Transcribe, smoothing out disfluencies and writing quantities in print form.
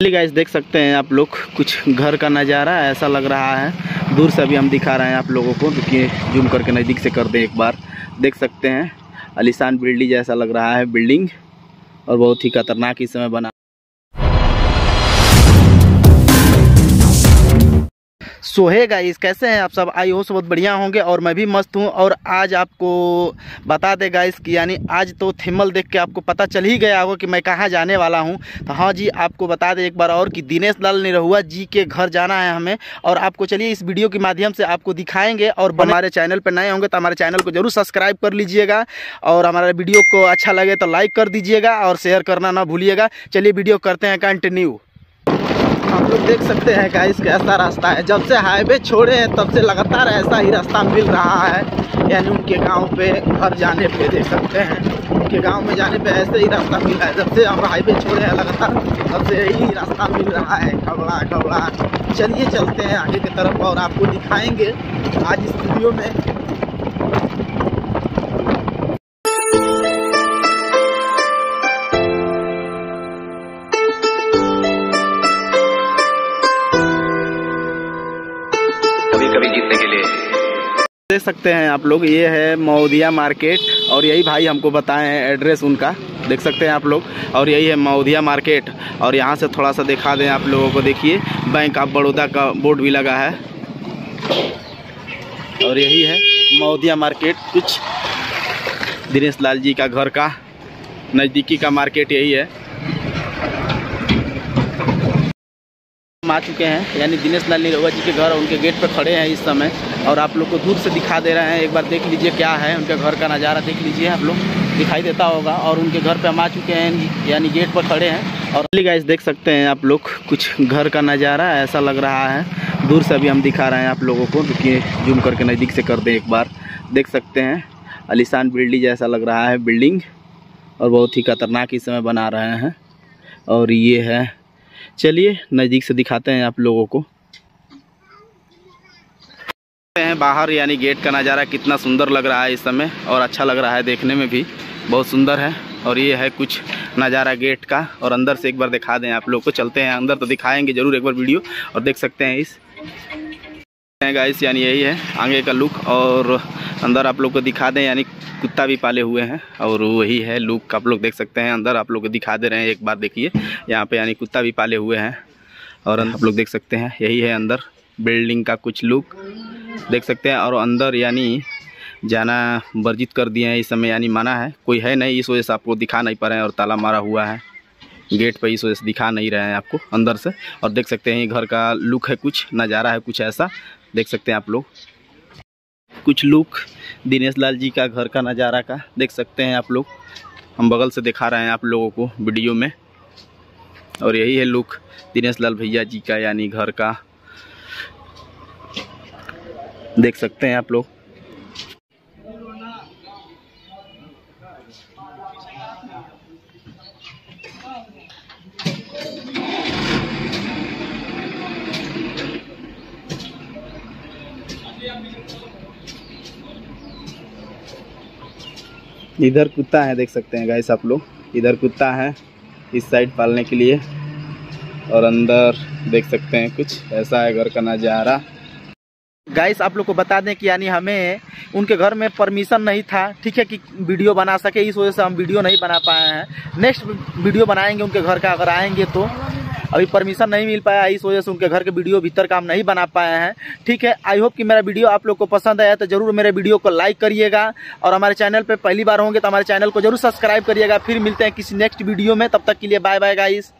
चलिए गाइस, देख सकते हैं आप लोग कुछ घर का नज़ारा ऐसा लग रहा है। दूर से अभी हम दिखा रहे हैं आप लोगों को, क्योंकि जूम करके नज़दीक से कर दें एक बार। देख सकते हैं आलीशान बिल्डिंग जैसा लग रहा है बिल्डिंग, और बहुत ही खतरनाक इस समय बना। सो हे गाइस, कैसे हैं आप सब? आई होप बहुत बढ़िया होंगे और मैं भी मस्त हूं। और आज आपको बता दे गाइस कि यानी आज तो थंबनेल देख के आपको पता चल ही गया होगा कि मैं कहां जाने वाला हूं। तो हाँ जी, आपको बता दे एक बार और कि दिनेश लाल निरहुआ जी के घर जाना है हमें। और आपको चलिए इस वीडियो के माध्यम से आपको दिखाएंगे। और हमारे चैनल पर नए होंगे तो हमारे चैनल को जरूर सब्सक्राइब कर लीजिएगा, और हमारे वीडियो को अच्छा लगे तो लाइक कर दीजिएगा और शेयर करना ना भूलिएगा। चलिए वीडियो करते हैं कंटिन्यू। आप लोग देख सकते हैं गाइस कैसा रास्ता है। जब से हाईवे छोड़े हैं तब से लगातार ऐसा ही रास्ता मिल रहा है। यानी उनके गांव पे घर जाने पे देख सकते हैं, उनके गांव में जाने पे ऐसे ही रास्ता मिला है। जब से हम हाईवे छोड़े हैं लगातार तब से यही रास्ता मिल रहा है, खबड़ा खबड़ा। चलिए चलते हैं आगे की तरफ और आपको दिखाएंगे आज इस वीडियो में। कभी जीतने के लिए देख सकते हैं आप लोग, ये है मौदिया मार्केट, और यही भाई हमको बताए हैं एड्रेस उनका। देख सकते हैं आप लोग, और यही है मौदिया मार्केट। और यहाँ से थोड़ा सा दिखा दें आप लोगों को, देखिए बैंक ऑफ बड़ौदा का बोर्ड भी लगा है। और यही है मौदिया मार्केट, कुछ दिनेश लाल जी का घर का नज़दीकी का मार्केट यही है। हम आ चुके हैं, यानी दिनेश लाल निरहुआ जी के घर, उनके गेट पर खड़े हैं इस समय। और आप लोग को दूर से दिखा दे रहे हैं, एक बार देख लीजिए क्या है उनके घर का नज़ारा। देख लीजिए आप लोग, दिखाई देता होगा। और उनके घर पे हम आ चुके हैं, यानी गेट पर खड़े हैं। और गाइस देख सकते हैं आप लोग कुछ घर का नज़ारा ऐसा लग रहा है। दूर से अभी हम दिखा रहे हैं आप लोगों को, क्योंकि जूम करके नज़दीक से कर दें एक बार। देख सकते हैं आलीशान बिल्डिंग जैसा लग रहा है बिल्डिंग, और बहुत ही खतरनाक इस समय बना रहे हैं। और ये है, चलिए नज़दीक से दिखाते हैं आप लोगों को। बाहर यानी गेट का नज़ारा कितना सुंदर लग रहा है इस समय, और अच्छा लग रहा है देखने में भी, बहुत सुंदर है। और ये है कुछ नज़ारा गेट का, और अंदर से एक बार दिखा दें आप लोगों को। चलते हैं अंदर तो दिखाएंगे ज़रूर एक बार वीडियो। और देख सकते हैं इस गाइस, यानी यही है आगे का लुक। और अंदर आप लोग को दिखा दें, यानी कुत्ता भी पाले हुए हैं, और वही है लुक आप लोग देख सकते हैं। अंदर आप लोग को दिखा दे रहे हैं, एक बार देखिए यहाँ पे, यानी कुत्ता भी पाले हुए हैं। और आप लोग देख सकते हैं यही है अंदर बिल्डिंग का कुछ लुक देख सकते हैं। और अंदर यानी जाना वर्जित कर दिए हैं इस समय, यानी माना है, कोई है नहीं, इस वजह से आपको दिखा नहीं पा रहे हैं। और ताला मारा हुआ है गेट पे, इस वजह से दिखा नहीं रहे हैं आपको अंदर से। और देख सकते हैं ये घर का लुक है, कुछ नज़ारा है कुछ ऐसा, देख सकते हैं आप लोग कुछ लुक दिनेश लाल जी का घर का नज़ारा का देख सकते हैं आप लोग। हम बगल से दिखा रहे हैं आप लोगों को वीडियो में। और यही है लुक दिनेश लाल भैया जी का, यानी घर का, देख सकते हैं आप लोग। इधर कुत्ता है, देख सकते हैं गाइस आप लोग, इधर कुत्ता है इस साइड पालने के लिए। और अंदर देख सकते हैं कुछ ऐसा है घर का नज़ारा। गाइस आप लोग को बता दें कि यानी हमें उनके घर में परमिशन नहीं था, ठीक है, कि वीडियो बना सके, इस वजह से हम वीडियो नहीं बना पाए हैं। नेक्स्ट वीडियो बनाएंगे उनके घर का, अगर आएंगे तो। अभी परमिशन नहीं मिल पाया, इस वजह से उनके घर के वीडियो भीतर का हम नहीं बना पाए हैं, ठीक है। आई होप कि मेरा वीडियो आप लोग को पसंद आया तो जरूर मेरे वीडियो को लाइक करिएगा। और हमारे चैनल पे पहली बार होंगे तो हमारे चैनल को जरूर सब्सक्राइब करिएगा। फिर मिलते हैं किसी नेक्स्ट वीडियो में, तब तक के लिए बाय बाय गाइस।